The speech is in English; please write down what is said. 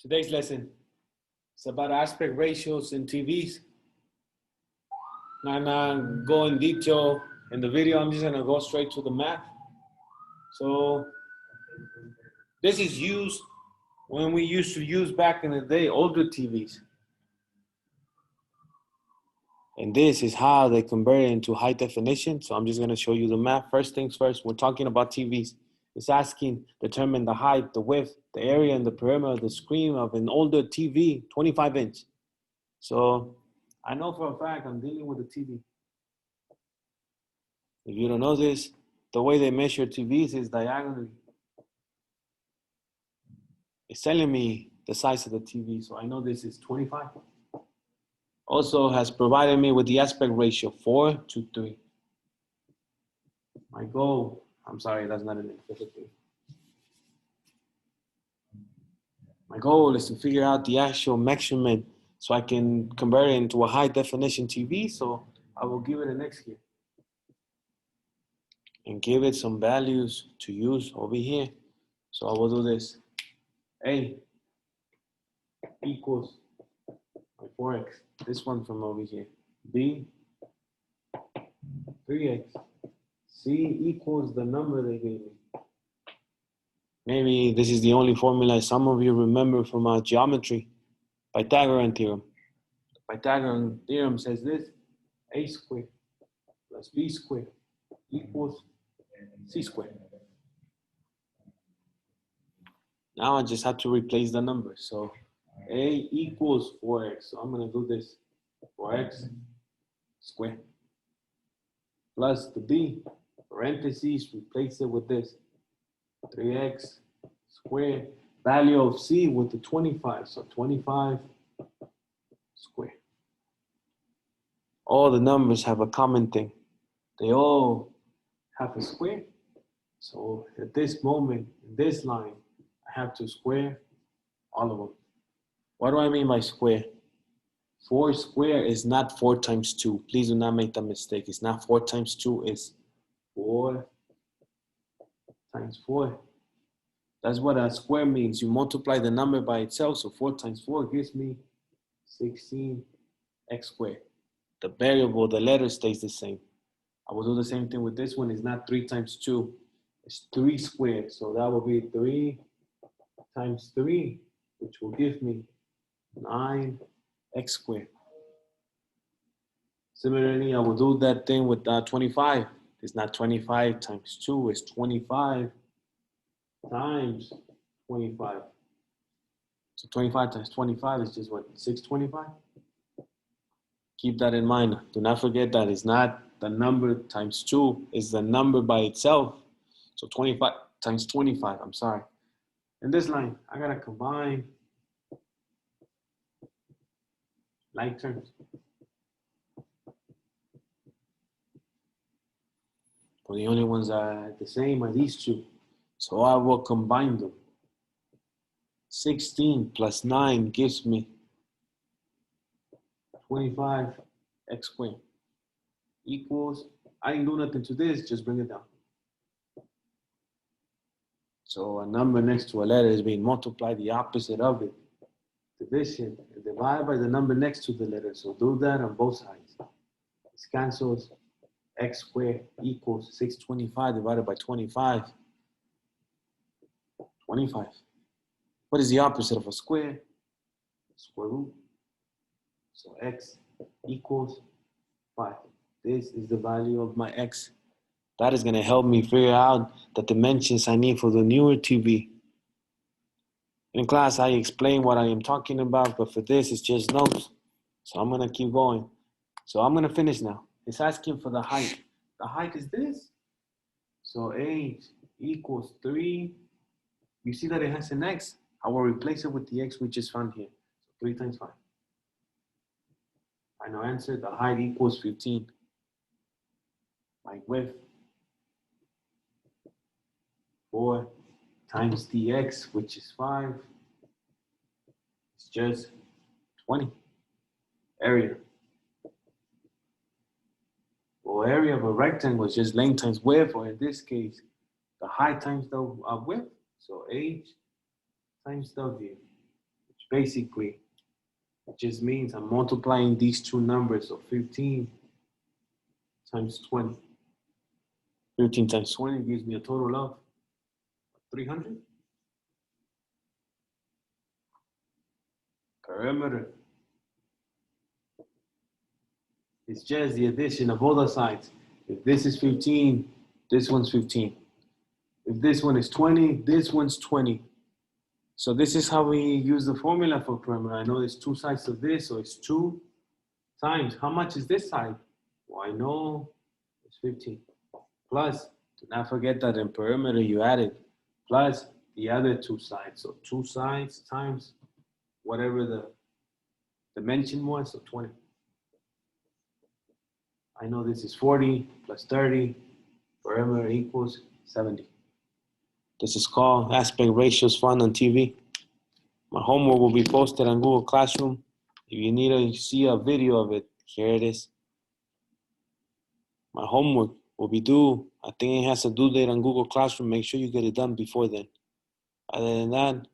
Today's lesson is about aspect ratios in TVs. Not gonna go in detail in the video. I'm just gonna go straight to the math. So this is used when we used to use back in the day older TVs. And this is how they convert it into high definition. So I'm just gonna show you the math. First things first, we're talking about TVs. It's asking, determine the height, the width, the area, and the perimeter of the screen of an older TV, 25 inch. So I know for a fact I'm dealing with a TV. If you don't know this, the way they measure TVs is diagonally. It's telling me the size of the TV, so I know this is 25. Also has provided me with the aspect ratio 4:3. My goal, I'm sorry, that's not an explicit thing. My goal is to figure out the actual measurement so I can convert it into a high definition TV. So I will give it an X here and give it some values to use over here. So I will do this. A equals my 4x, this one from over here. B, 3x. C equals the number they gave me. Maybe this is the only formula some of you remember from geometry, Pythagorean theorem. The Pythagorean theorem says this: a squared plus b squared equals c squared. Now I just have to replace the numbers. So a equals 4x. So I'm going to do this: 4x squared plus the b, parentheses, replace it with this: 3x squared. Value of c with the 25. So 25 squared. All the numbers have a common thing. They all have a square. So at this moment, in this line, I have to square all of them. What do I mean by square? 4 square is not 4 times 2. Please do not make that mistake. It's not 4 times 2. It's 4 times 4. That's what a square means. You multiply the number by itself. So 4 times 4 gives me 16x squared. The variable, the letter stays the same. I will do the same thing with this one. It's not 3 times 2. It's 3 squared. So that will be 3 times 3, which will give me 9x squared. Similarly, I will do that thing with 25. It's not 25 times 2. It's 25 times 25. So 25 times 25 is just what? 625? Keep that in mind. Do not forget that it's not the number times 2. It's the number by itself. So 25 times 25, I'm sorry. In this line, I got to combine like terms. But the only ones that are the same are these two. So I will combine them. 16 plus 9 gives me 25x squared equals, I didn't do nothing to this, just bring it down. So a number next to a letter is being multiplied, the opposite of it. Division, and divide by the number next to the letter. So do that on both sides. This cancels. X squared equals 625 divided by 25. 25. What is the opposite of a square? Square root. So x equals 5. This is the value of my x. That is going to help me figure out the dimensions I need for the newer TV. In class, I explain what I am talking about, but for this, it's just notes. So I'm going to keep going. So I'm going to finish now. It's asking for the height. The height is this. So a equals 3. You see that it has an x. I will replace it with the x we just found here. So 3 times 5. Final answer, the height equals 15. My width, 4 times the x, which is 5. It's just 20. Area. Well, area of a rectangle is just length times width, or in this case, the height times the width. So h times w, which basically, it just means I'm multiplying these two numbers. So 15 times 20. 15 times 20 gives me a total of 300. Perimeter is just the addition of all the sides. If this is 15, this one's 15. If this one is 20, this one's 20. So this is how we use the formula for perimeter. I know there's two sides of this, so it's 2 times. How much is this side? Well, I know it's 15. Plus, do not forget that in perimeter you added plus the other two sides. So 2 sides times whatever the dimension was, so 20. I know this is 40 plus 30. Perimeter equals 70. This is called Aspect Ratios Fun on TV. My homework will be posted on Google Classroom. If you need to see a video of it, here it is. My homework will be due. I think it has a due date on Google Classroom. Make sure you get it done before then. Other than that,